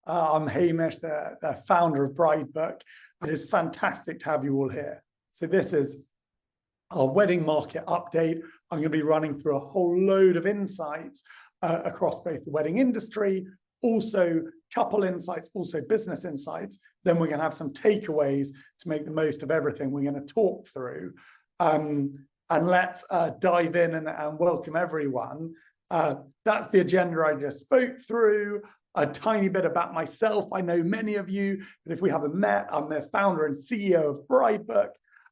I'm Hamish, the founder of Bridebook. It is fantastic to have you all here. So this is our wedding market update. I'm going to be running through a whole load of insights across both the wedding industry, also couple insights, also business insights. Then we're going to have some takeaways to make the most of everything we're going to talk through. And let's dive in and welcome everyone. That's the agenda I just spoke through. A tiny bit about myself. I know many of you, but if we haven't met, I'm the founder and CEO of Bridebook.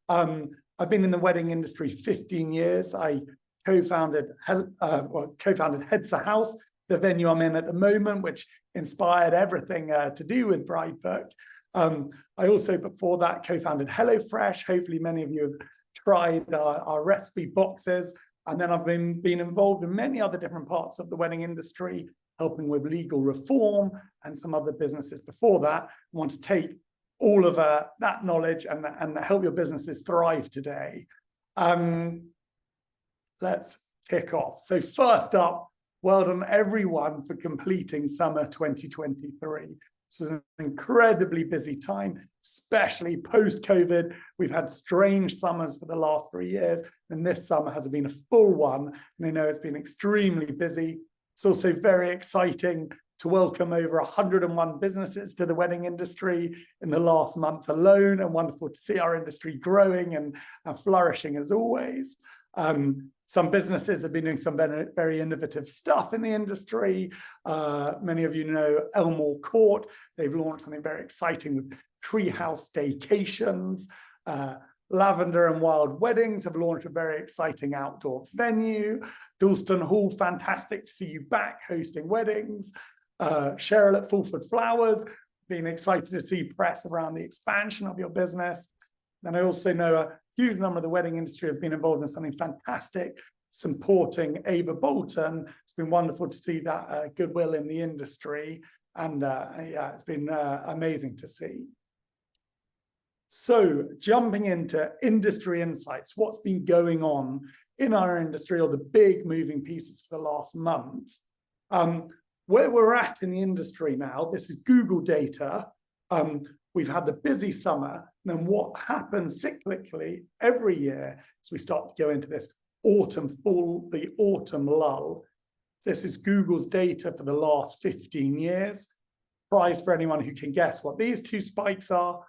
I've been in the wedding industry 15 years. I co-founded Hedsor House, the venue I'm in at the moment, which inspired everything to do with Bridebook. I also, before that, co-founded HelloFresh. Hopefully many of you have tried our recipe boxes. And then I've been involved in many other different parts of the wedding industry, helping with legal reform and some other businesses before that. I want to take all of that knowledge and help your businesses thrive today. Let's kick off. So first up, well done everyone for completing summer 2023. This was an incredibly busy time, especially post-COVID. We've had strange summers for the last 3 years, and this summer has been a full one. And I know it's been extremely busy. It's also very exciting to welcome over 101 businesses to the wedding industry in the last month alone, and wonderful to see our industry growing and flourishing as always. Some businesses have been doing some very innovative stuff in the industry. Many of you know Elmore Court. They've launched something very exciting with treehouse staycations. Lavender and Wild Weddings have launched a very exciting outdoor venue. Dalston Hall, fantastic to see you back hosting weddings. Cheryl at Fulford Flowers, being excited to see press around the expansion of your business. And I also know a huge number of the wedding industry have been involved in something fantastic, supporting Ava Bolton. It's been wonderful to see that goodwill in the industry. And yeah, it's been amazing to see. So jumping into industry insights, what's been going on in our industry, or the big moving pieces for the last month. Where we're at in the industry now, this is Google data. We've had the busy summer, and then what happens cyclically every year as we start to go into this autumn lull. This is Google's data for the last 15 years. Prize for anyone who can guess what these two spikes are.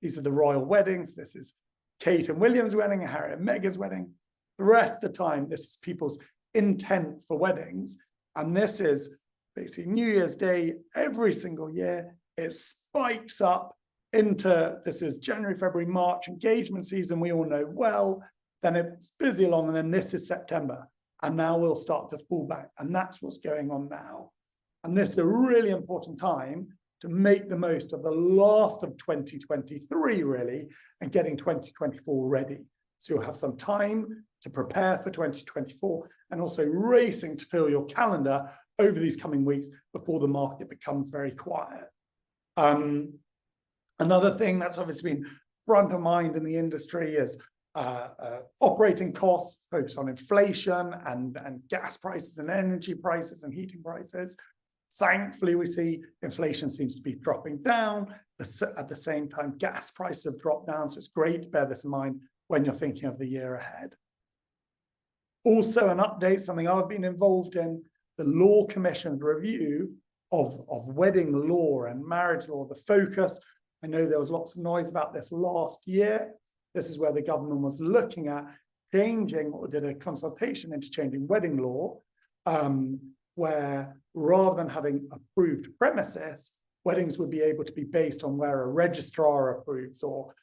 These are the royal weddings. This is Kate and William's wedding, Harry and Meghan's wedding. The rest of the time, this is people's intent for weddings. And this is basically New Year's Day every single year. It spikes up into, this is January, February, March, engagement season, we all know well. Then it's busy along, and then this is September. And now we'll start to fall back. And that's what's going on now. And this is a really important time to make the most of the last of 2023, really, and getting 2024 ready. So you'll have some time to prepare for 2024, and also racing to fill your calendar over these coming weeks before the market becomes very quiet. Another thing that's obviously been front of mind in the industry is operating costs, focus on inflation and gas prices and energy prices and heating prices. Thankfully, we see inflation seems to be dropping down. At the same time, gas prices have dropped down. So it's great to bear this in mind when you're thinking of the year ahead. Also, an update, something I've been involved in, the Law Commission's review of wedding law and marriage law, the focus. I know there was lots of noise about this last year. This is where the government was looking at changing, or did a consultation into changing wedding law, where rather than having approved premises, weddings would be able to be based on where a registrar approves, or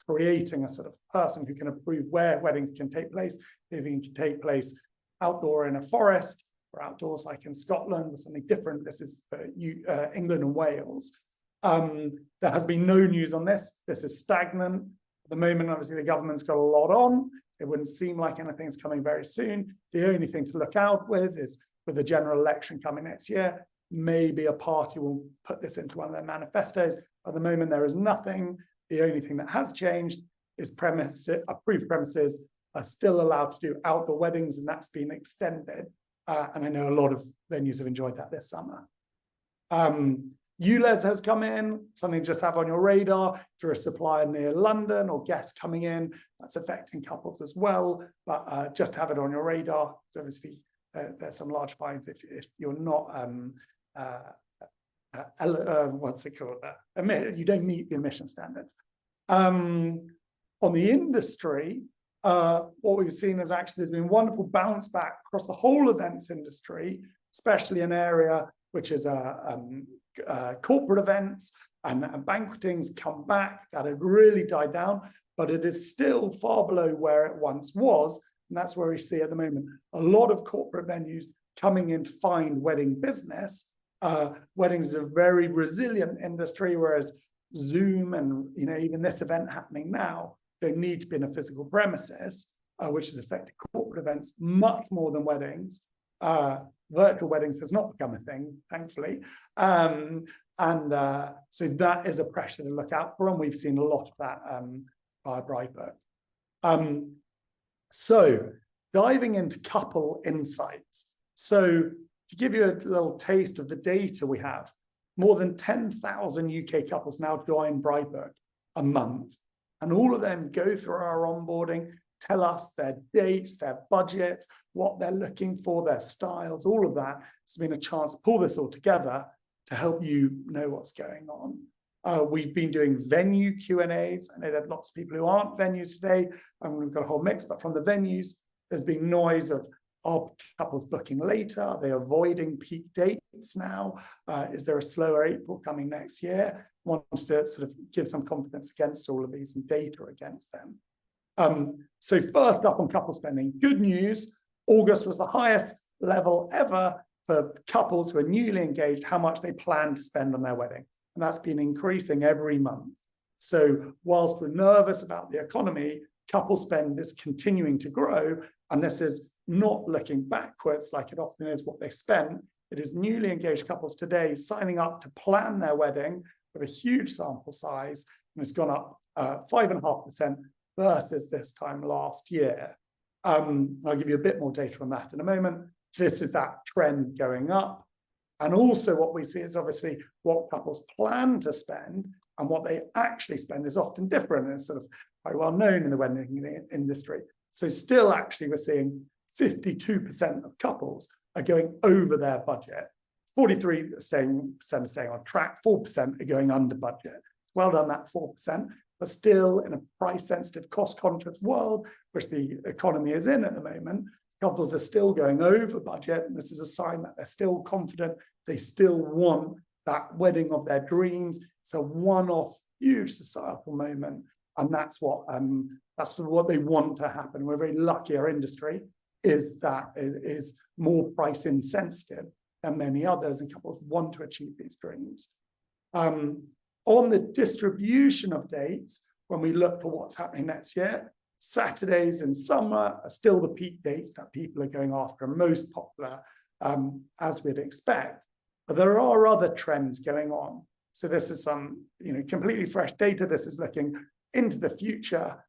creating a sort of person who can approve where weddings can take place. If it can take place outdoor in a forest, or outdoors like in Scotland, or something different. This is for England and Wales. There has been no news on this. This is stagnant. At the moment, obviously, the government's got a lot on. It wouldn't seem like anything's coming very soon. The only thing to look out with is, with the general election coming next year, maybe a party will put this into one of their manifestos. At the moment, there is nothing. The only thing that has changed is approved premises are still allowed to do outdoor weddings, and that's been extended. And I know a lot of venues have enjoyed that this summer. ULEZ has come in, something just have on your radar. If you're a supplier near London or guests coming in, that's affecting couples as well, but just have it on your radar. Obviously, there's some large fines if you're not, what's it called? You don't meet the emission standards. On the industry, what we've seen is actually there's been wonderful bounce back across the whole events industry, especially an area which is corporate events and banquetings come back. That had really died down, but it is still far below where it once was. And that's where we see at the moment a lot of corporate venues coming in to find wedding business. Weddings is a very resilient industry, whereas Zoom and even this event happening now don't need to be in a physical premises, which has affected corporate events much more than weddings. Virtual weddings has not become a thing, thankfully. So that is a pressure to look out for, and we've seen a lot of that via Bridebook. So diving into couple insights. So to give you a little taste of the data we have, more than 10,000 UK couples now join Bridebook a month, and all of them go through our onboarding, tell us their dates, their budgets, what they're looking for, their styles, all of that. It's been a chance to pull this all together to help you know what's going on. We've been doing venue Q&As. I know there are lots of people who aren't venues today, and we've got a whole mix, but from the venues, there's been noise of, are couples booking later? Are they avoiding peak dates now? Is there a slower April coming next year? Wanted to sort of give some confidence against all of these and data against them. So first up on couple spending, good news, August was the highest level ever for couples who are newly engaged, how much they plan to spend on their wedding. And that's been increasing every month. So whilst we're nervous about the economy, couple spend is continuing to grow. And this is not looking backwards like it often is what they spend. It is newly engaged couples today signing up to plan their wedding with a huge sample size, and it's gone up 5.5% versus this time last year. I'll give you a bit more data on that in a moment. This is that trend going up. And also what we see is obviously what couples plan to spend and what they actually spend is often different, and it's sort of very well known in the wedding industry. So still actually we're seeing 52% of couples are going over their budget, 43% staying on track, 4% are going under budget. Well done, that 4%, but still in a price-sensitive, cost-conscious world, which the economy is in at the moment, couples are still going over budget, and this is a sign that they're still confident, they still want that wedding of their dreams. It's a one-off, huge societal moment, and that's what they want to happen. We're very lucky, our industry is that it is more price insensitive than many others, and couples want to achieve these dreams. On the distribution of dates, when we look for what's happening next year, Saturdays in summer are still the peak dates that people are going after, most popular, as we'd expect. But there are other trends going on. So this is some, completely fresh data. This is looking into the future.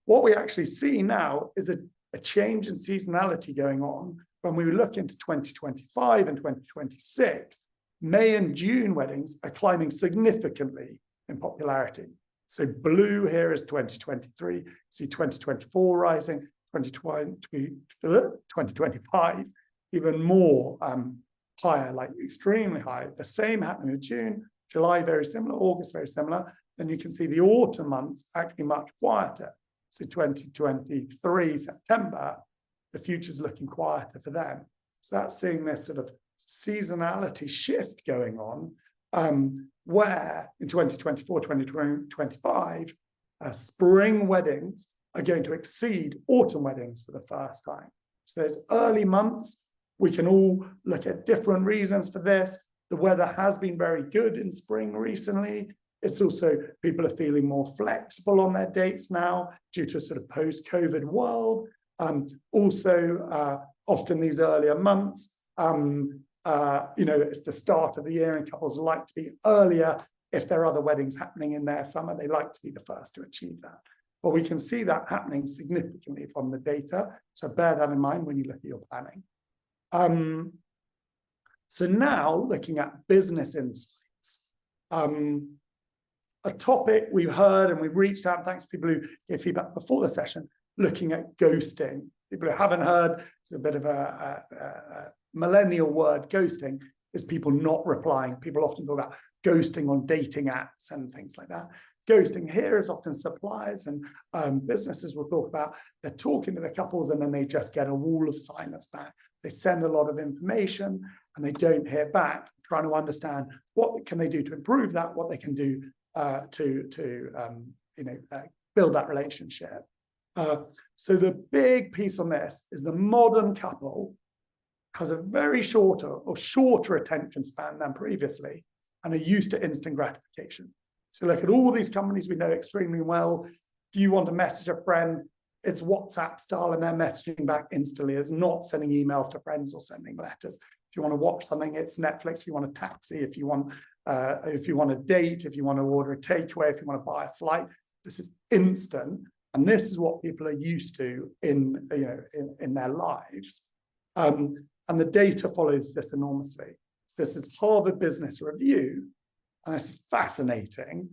What we actually see now is a change in seasonality going on. When we look into 2025 and 2026, May and June weddings are climbing significantly in popularity. So blue here is 2023, see 2024 rising, 2025 even more higher, like extremely high. The same happening in June, July very similar, August very similar. Then you can see the autumn months actually much quieter. So 2023 September, the future's looking quieter for them. So that's seeing this sort of seasonality shift going on, where in 2024, 2025, spring weddings are going to exceed autumn weddings for the first time. So there's early months. We can all look at different reasons for this. The weather has been very good in spring recently. It's also people are feeling more flexible on their dates now due to a sort of post-COVID world. Often these earlier months, it's the start of the year and couples like to be earlier. If there are other weddings happening in their summer, they like to be the first to achieve that. But we can see that happening significantly from the data. So bear that in mind when you look at your planning. So now looking at business insights. A topic we've heard and we've reached out, thanks to people who gave feedback before the session, looking at ghosting. People who haven't heard, it's a bit of a millennial word, ghosting, is people not replying. People often talk about ghosting on dating apps and things like that. Ghosting here is often suppliers and businesses will talk about, they're talking to the couples and then they just get a wall of silence back. They send a lot of information and they don't hear back, trying to understand what can they do to improve that, what they can do to build that relationship. So the big piece on this is the modern couple has a very shorter attention span than previously and are used to instant gratification. So look at all these companies we know extremely well. If you want to message a friend, it's WhatsApp style and they're messaging back instantly. It's not sending emails to friends or sending letters. If you want to watch something, it's Netflix. If you want a taxi, if you want a date, if you want to order a takeaway, if you want to buy a flight, this is instant. And this is what people are used to in their lives. And the data follows this enormously. So this is Harvard Business Review, and this is fascinating.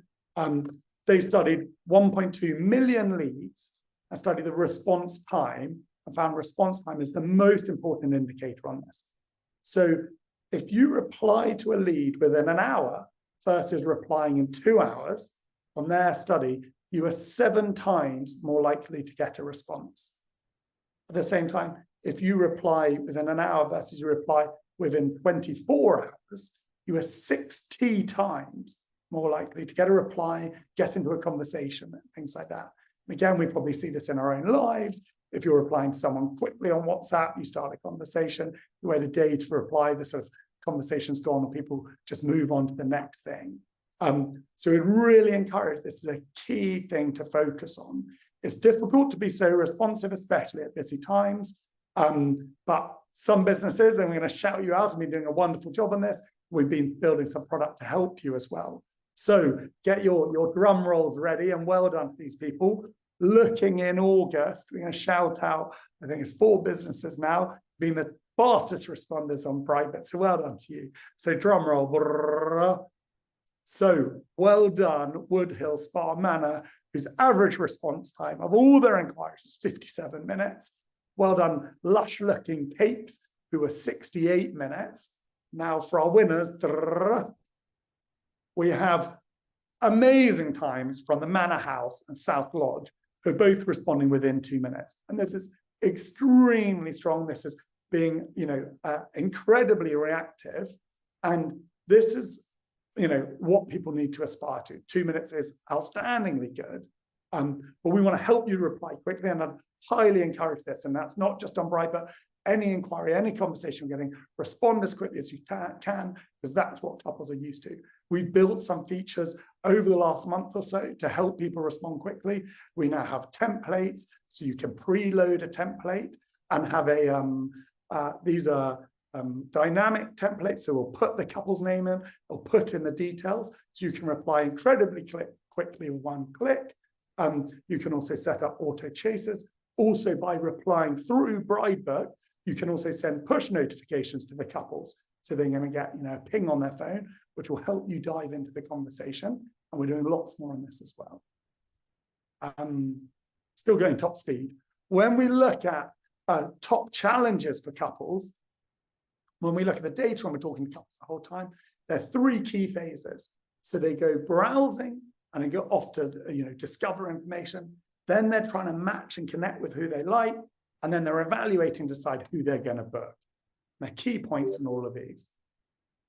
They studied 1.2 million leads and studied the response time and found response time is the most important indicator on this. So if you reply to a lead within an hour versus replying in 2 hours, from their study, you are 7 times more likely to get a response. At the same time, if you reply within an hour versus you reply within 24 hours, you are 60 times more likely to get a reply, get into a conversation, and things like that. And again, we probably see this in our own lives. If you're replying to someone quickly on WhatsApp, you start a conversation, you wait a day to reply, the sort of conversation's gone and people just move on to the next thing. So it really encouraged, this is a key thing to focus on. It's difficult to be so responsive, especially at busy times. But some businesses, and we're going to shout you out, and been doing a wonderful job on this. We've been building some product to help you as well. So get your drum rolls ready, and well done to these people. Looking in August, we're going to shout out, I think it's 4 businesses now, being the fastest responders on Bridebook. So well done to you. So drum roll. So well done, Woodhill Spa Manor, whose average response time of all their inquiries was 57 minutes. Well done, Lush Looking Capes, who were 68 minutes. Now for our winners, we have amazing times from the Manor House and South Lodge, who are both responding within 2 minutes. And this is extremely strong. This is being, incredibly reactive. And this is, what people need to aspire to. 2 minutes is outstandingly good. But we want to help you reply quickly, and I'd highly encourage this. And that's not just on Bridebook. Any inquiry, any conversation you're getting, respond as quickly as you can, because that's what couples are used to. We've built some features over the last month or so to help people respond quickly. We now have templates, so you can preload a template and have these are dynamic templates. So we'll put the couple's name in, we'll put in the details, so you can reply incredibly quickly with 1 click. You can also set up auto chasers. Also, by replying through Bridebook, you can also send push notifications to the couples. So they're going to get a ping on their phone, which will help you dive into the conversation. And we're doing lots more on this as well. Still going top speed. When we look at top challenges for couples, when we look at the data and we're talking to couples the whole time, there are 3 key phases. So they go browsing and they go off to discover information. Then they're trying to match and connect with who they like. And then they're evaluating to decide who they're going to book. And the key points in all of these.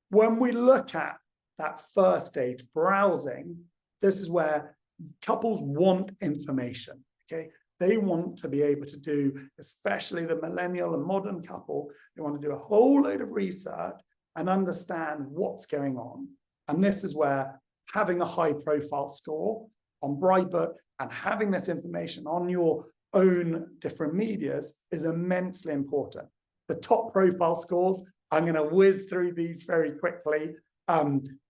When we look at that first stage, browsing, this is where couples want information, okay? They want to be able to do, especially the millennial and modern couple, they want to do a whole load of research and understand what's going on. And this is where having a high profile score on Bridebook and having this information on your own different medias is immensely important. The top profile scores, I'm going to whiz through these very quickly.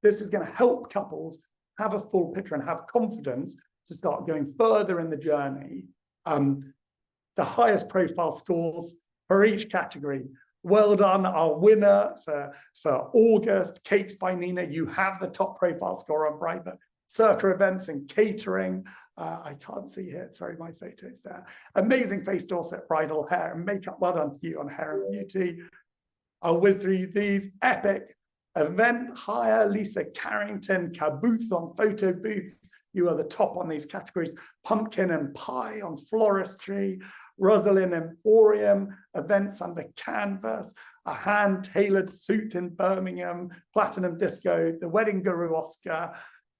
This is going to help couples have a full picture and have confidence to start going further in the journey. The highest profile scores for each category Well done, our winner for August, Cakes by Nina. You have the top profile score on Bridebook. Circa Events and Catering. I can't see here, sorry, my photo's there. Amazing Face Dorset Bridal Hair and Makeup. Well done to you on Hair and Beauty. I'll whiz through these. Epic Event Hire, Lisa Carrington, Caboose on photo booths. You are the top on these categories. Pumpkin and Pie on floristry. Rosalind Emporium, Events Under Canvas, a hand-tailored suit in Birmingham, Platinum Disco, the Wedding Guru Oscar,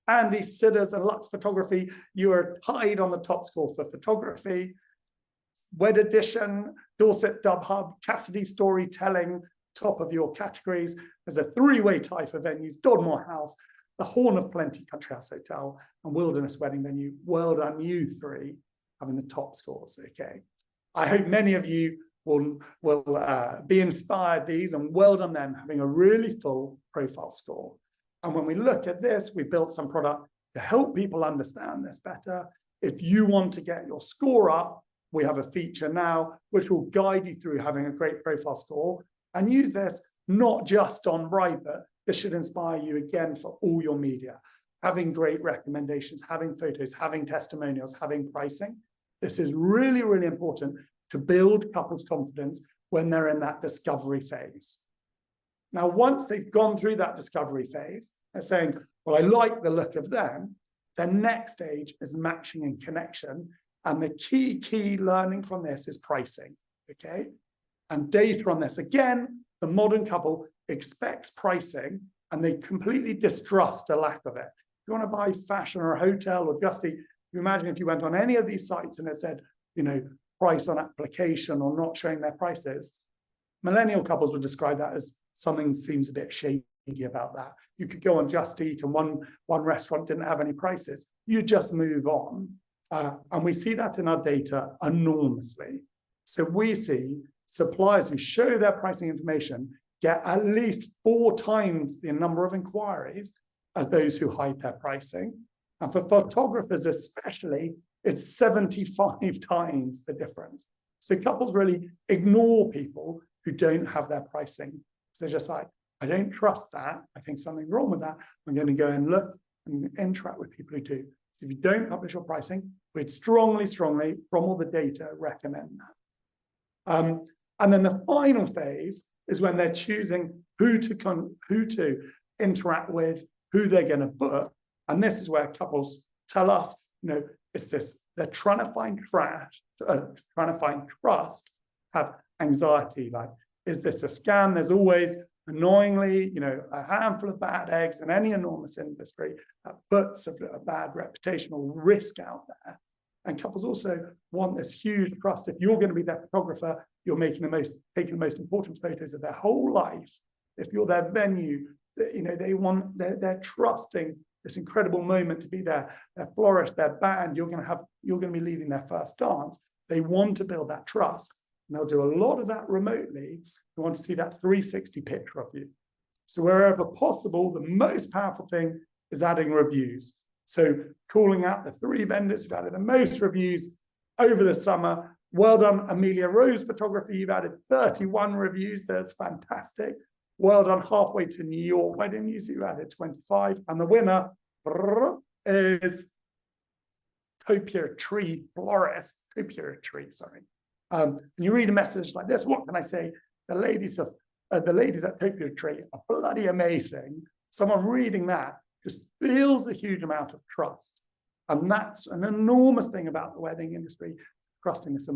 Andy Sidders and Lux Photography. You are tied on the top score for photography. Wed Edition, Dorset Dub Hub, Cassidy Storytelling, top of your categories. There's a three-way tie for venues, Dodmore House, the Horn of Plenty Country House Hotel, and Wilderness Wedding Venue. Well done, you three, having the top scores, okay. I hope many of you will be inspired these, and well done them having a really full profile score. And when we look at this, we built some product to help people understand this better. If you want to get your score up, we have a feature now which will guide you through having a great profile score, and use this not just on Bridebook. This should inspire you again for all your media, having great recommendations, having photos, having testimonials, having pricing. This is really, really important to build couples' confidence when they're in that discovery phase. Now, once they've gone through that discovery phase, they're saying, well, I like the look of them. The next stage is matching and connection. And the key learning from this is pricing, okay? And data on this. Again, the modern couple expects pricing and they completely distrust a lack of it. If you want to buy fashion or a hotel or Justy, you imagine if you went on any of these sites and it said, you know, price on application or not showing their prices, millennial couples would describe that as something seems a bit shady about that. You could go on Just Eat and one restaurant didn't have any prices. You just move on. And we see that in our data enormously. So we see suppliers who show their pricing information get at least 4 times the number of inquiries as those who hide their pricing. And for photographers especially, it's 75 times the difference. So couples really ignore people who don't have their pricing. So they're just like, I don't trust that. I think something's wrong with that. I'm going to go and look and interact with people who do. So if you don't publish your pricing, we'd strongly, from all the data, recommend that. And then the final phase is when they're choosing who to interact with, who they're going to book. And this is where couples tell us, you know, it's this, they're trying to find trust, have anxiety, like, is this a scam? There's always, annoyingly, you know, a handful of bad eggs in any enormous industry that puts a bad reputational risk out there. And couples also want this huge trust. If you're going to be their photographer, you're taking the most important photos of their whole life. If you're their venue, you know, they're trusting this incredible moment to be their florist, their band. You're going to be leading their first dance. They want to build that trust, and they'll do a lot of that remotely. They want to see that 360 picture of you. So wherever possible, the most powerful thing is adding reviews. So calling out the 3 vendors who've added the most reviews over the summer. Well done, Amelia Rose Photography. You've added 31 reviews. That's fantastic. Well done, Halfway to New York Wedding News. You added 25. And the winner is Topia Tree Florist. Topia Tree, sorry. And you read a message like this. What can I say? The ladies at Topia Tree are bloody amazing. Someone reading that just feels a huge amount of trust. And that's an enormous thing about the wedding industry, trusting this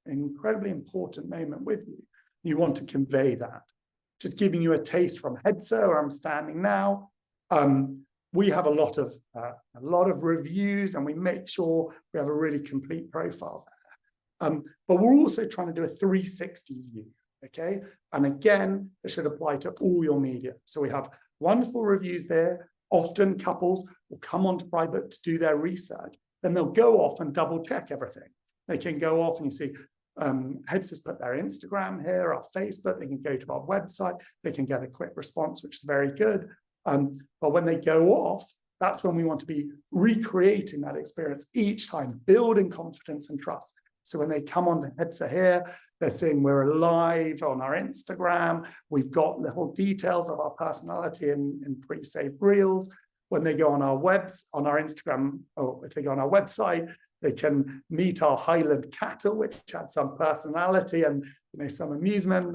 incredibly important moment with you. You want to convey that. Just giving you a taste from Hedsor, where I'm standing now. We have a lot of reviews, and we make sure we have a really complete profile there. But we're also trying to do a 360 view, okay? And again, it should apply to all your media. So we have wonderful reviews there. Often couples will come onto Bridebook to do their research. Then they'll go off and double check everything. They can go off and you see Hedsor's put their Instagram here, our Facebook. They can go to our website. They can get a quick response, which is very good. But when they go off, that's when we want to be recreating that experience each time, building confidence and trust. So when they come on to Hedsor here, they're seeing we're live on our Instagram. We've got little details of our personality in pre-saved reels. When they go on our Instagram, or if they go on our website, they can meet our Highland cattle, which had some personality and some amusement.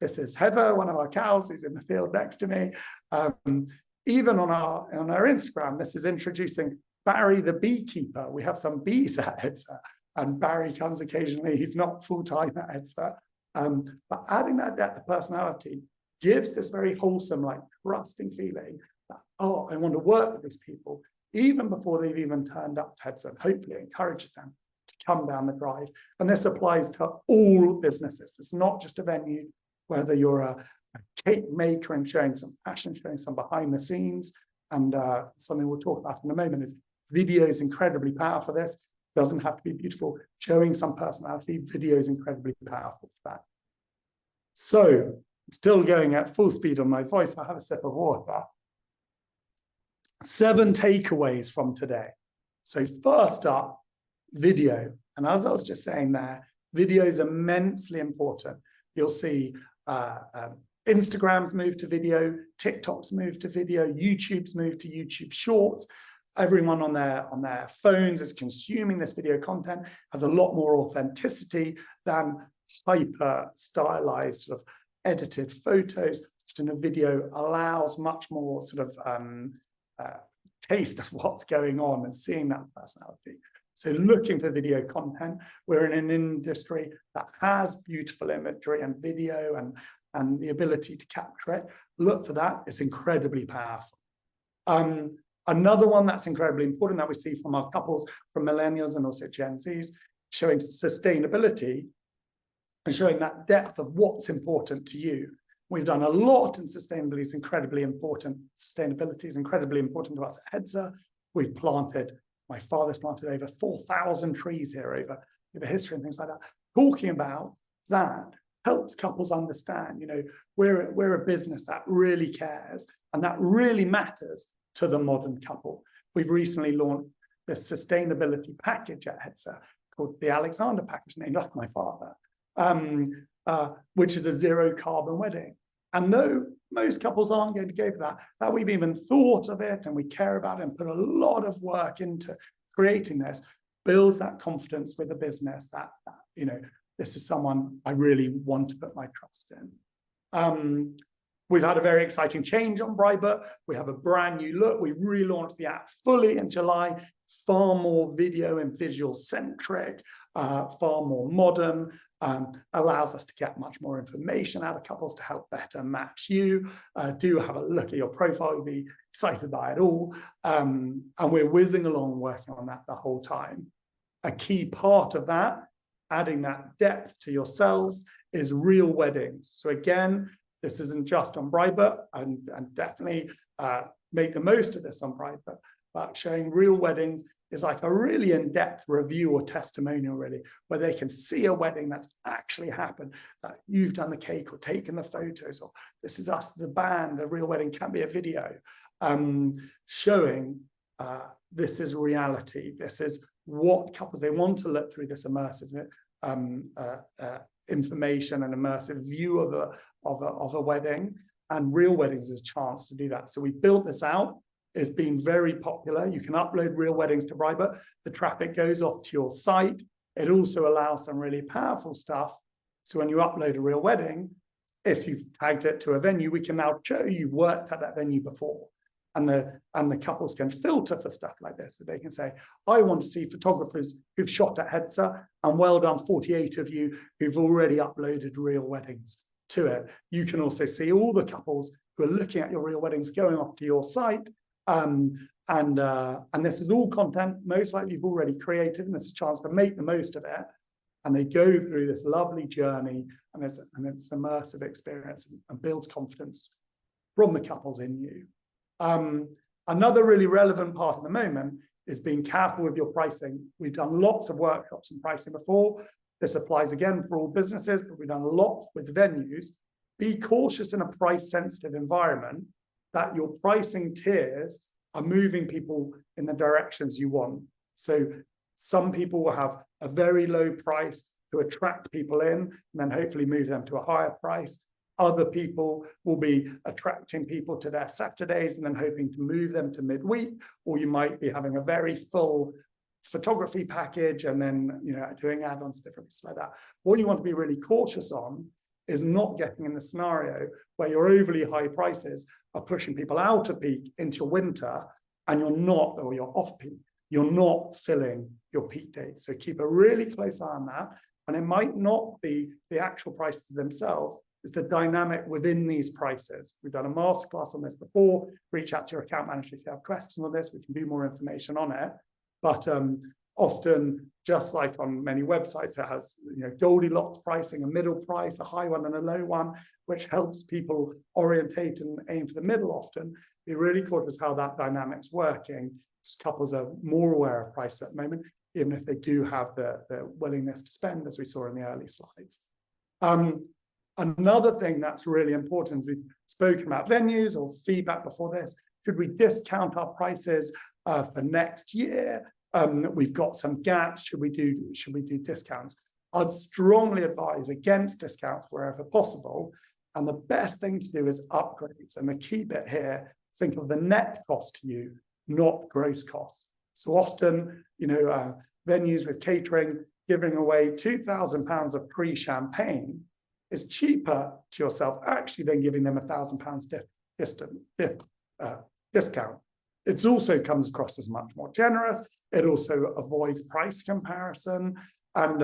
This is Heather, one of our cows, who's in the field next to me. Even on our Instagram, this is introducing Barry the beekeeper. We have some bees at Hedsor, and Barry comes occasionally. He's not full-time at Hedsor. But adding that depth of personality gives this very wholesome, like trusting feeling that, oh, I want to work with these people, even before they've even turned up to Hedsor, and hopefully encourages them to come down the drive. And this applies to all businesses. It's not just a venue, whether you're a cake maker and showing some passion, showing some behind the scenes. And something we'll talk about in a moment is video is incredibly powerful for this. Doesn't have to be beautiful. Showing some personality, video is incredibly powerful for that. So, still going at full speed on my voice, I'll have a sip of water. 7 takeaways from today. So first up, video. And as I was just saying there, video is immensely important. You'll see Instagram's move to video, TikTok's move to video, YouTube's move to YouTube Shorts. Everyone on their phones is consuming this video content, has a lot more authenticity than hyper stylized sort of edited photos. Just in a video allows much more sort of taste of what's going on and seeing that personality. So looking for video content, we're in an industry that has beautiful imagery and video and the ability to capture it. Look for that, it's incredibly powerful. Another one that's incredibly important that we see from our couples, from millennials and also Gen Zs, showing sustainability and showing that depth of what's important to you. We've done a lot, and sustainability is incredibly important. Sustainability is incredibly important to us at Hedsor. We've planted, my father's planted over 4,000 trees here over history and things like that. Talking about that helps couples understand, we're a business that really cares and that really matters to the modern couple. We've recently launched the sustainability package at Hedsor called the Alexander package, named after my father, which is a zero carbon wedding. And though most couples aren't going to go for that we've even thought of it and we care about it and put a lot of work into creating this, builds that confidence with the business that this is someone I really want to put my trust in. We've had a very exciting change on Bridebook. We have a brand new look. We relaunched the app fully in July, far more video and visual centric, far more modern, allows us to get much more information out of couples to help better match you. Do have a look at your profile, you'll be excited by it all. And we're whizzing along working on that the whole time. A key part of that, adding that depth to yourselves, is real weddings. So again, this isn't just on Bridebook, and definitely make the most of this on Bridebook, but showing real weddings is like a really in-depth review or testimonial, really, where they can see a wedding that's actually happened, that you've done the cake or taken the photos, or this is us, the band. A real wedding can be a video, showing this is reality. This is what couples, they want to look through this immersive information and immersive view of a wedding, and real weddings is a chance to do that. So we built this out. It's been very popular. You can upload real weddings to Bridebook. The traffic goes off to your site. It also allows some really powerful stuff. So when you upload a real wedding, if you've tagged it to a venue, we can now show you worked at that venue before. And the couples can filter for stuff like this. So they can say, I want to see photographers who've shot at Hedsor, and well done 48 of you who've already uploaded real weddings to it. You can also see all the couples who are looking at your real weddings going off to your site. And this is all content most likely you've already created, and it's a chance to make the most of it. And they go through this lovely journey, and it's an immersive experience and builds confidence from the couples in you. Another really relevant part at the moment is being careful with your pricing. We've done lots of workshops on pricing before. This applies again for all businesses, but we've done a lot with venues. Be cautious in a price-sensitive environment that your pricing tiers are moving people in the directions you want. So some people will have a very low price to attract people in, and then hopefully move them to a higher price. Other people will be attracting people to their Saturdays and then hoping to move them to midweek, or you might be having a very full photography package and then, you know, doing add-ons, different bits like that. What you want to be really cautious on is not getting in the scenario where your overly high prices are pushing people out of peak into your winter, and you're not, or you're off peak, you're not filling your peak dates. So keep a really close eye on that. And it might not be the actual prices themselves, it's the dynamic within these prices. We've done a masterclass on this before. Reach out to your account manager if you have questions on this. We can do more information on it. But often, just like on many websites, it has, you know, Goldilocks pricing, a middle price, a high one and a low one, which helps people orientate and aim for the middle often. Be really cautious how that dynamic's working, because couples are more aware of price at the moment, even if they do have the willingness to spend, as we saw in the early slides. Another thing that's really important, we've spoken about venues or feedback before this. Should we discount our prices for next year? We've got some gaps. Should we do discounts? I'd strongly advise against discounts wherever possible. And the best thing to do is upgrades. And the key bit here, think of the net cost to you, not gross costs. So often, you know, venues with catering giving away £2,000 of free champagne is cheaper to yourself actually than giving them £1,000 discount. It also comes across as much more generous. It also avoids price comparison, and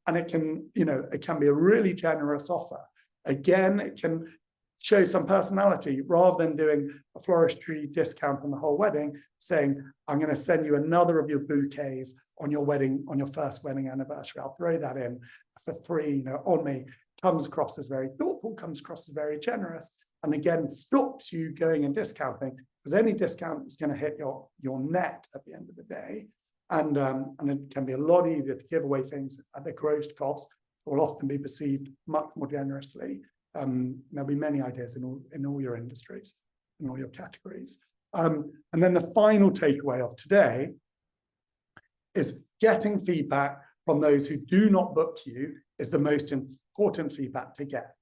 it can, you know, it can be a really generous offer. Again, it can show some personality rather than doing a floristry discount on the whole wedding, saying, I'm going to send you another of your bouquets on your wedding, on your first wedding anniversary. I'll throw that in for free, you know, on me. Comes across as very thoughtful, comes across as very generous, and again stops you going and discounting, because any discount is going to hit your net at the end of the day, and it can be a lot easier to give away things at the gross cost. It will often be perceived much more generously. There'll be many ideas in all your industries, in all your categories. And then the final takeaway of today is getting feedback from those who do not book you is the most important feedback to get.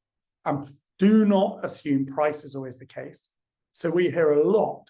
And do not assume price is always the case. So we hear a lot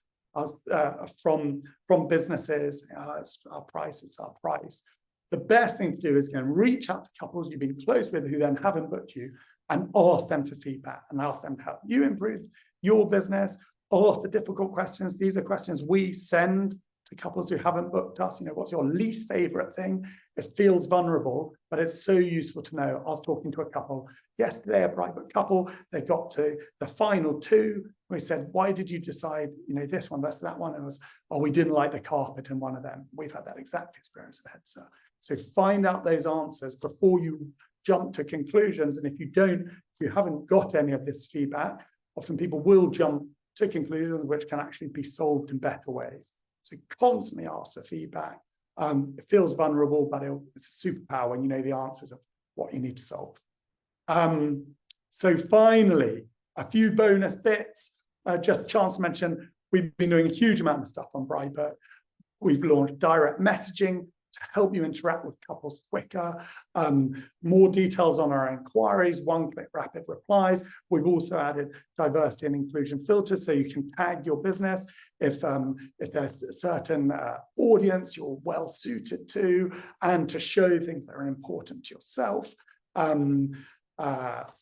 from businesses, it's our price. The best thing to do is go and reach out to couples you've been close with who then haven't booked you, and ask them for feedback and ask them to help you improve your business. Ask the difficult questions. These are questions we send to couples who haven't booked us. You know, what's your least favorite thing? It feels vulnerable, but it's so useful to know. I was talking to a couple yesterday, a Bridebook couple. They got to the final two. We said, why did you decide, you know, this one versus that one? And it was, oh, we didn't like the carpet in one of them. We've had that exact experience with Hedsor. So find out those answers before you jump to conclusions. And if you haven't got any of this feedback, often people will jump to conclusions which can actually be solved in better ways. So constantly ask for feedback. It feels vulnerable, but it's a superpower when you know the answers of what you need to solve. So finally, a few bonus bits. Just a chance to mention, we've been doing a huge amount of stuff on Bridebook. We've launched direct messaging to help you interact with couples quicker. More details on our inquiries, one-click rapid replies. We've also added diversity and inclusion filters, so you can tag your business if there's a certain audience you're well suited to, and to show things that are important to yourself.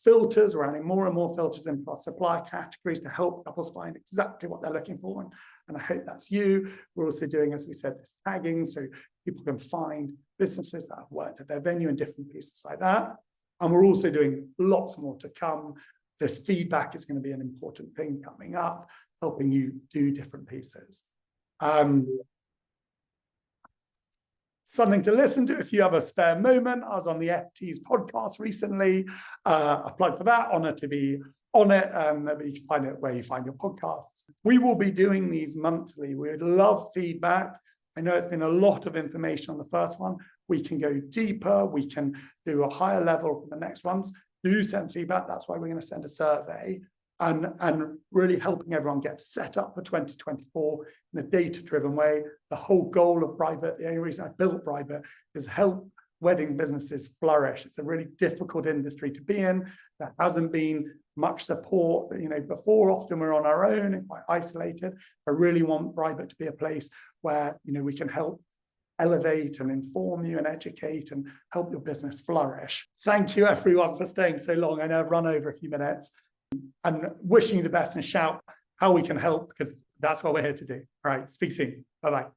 Filters, we're adding more and more filters into our supplier categories to help couples find exactly what they're looking for, and I hope that's you. We're also doing, as we said, this tagging, so people can find businesses that have worked at their venue and different pieces like that. And we're also doing lots more to come. This feedback is going to be an important thing coming up, helping you do different pieces. Something to listen to if you have a spare moment. I was on the FT's podcast recently. I plugged for that, honored to be on it. You can find it where you find your podcasts. We will be doing these monthly. We would love feedback. I know it's been a lot of information on the first one. We can go deeper. We can do a higher level for the next ones. Do send feedback. That's why we're going to send a survey, and really helping everyone get set up for 2024 in a data-driven way. The whole goal of Bridebook, the only reason I built Bridebook, is help wedding businesses flourish. It's a really difficult industry to be in. There hasn't been much support, before. Often we're on our own and quite isolated. I really want Bridebook to be a place where, we can help elevate and inform you and educate and help your business flourish. Thank you everyone for staying so long. I know I've run over a few minutes, and wishing you the best, and shout how we can help, because that's what we're here to do. All right, speak soon. Bye-bye.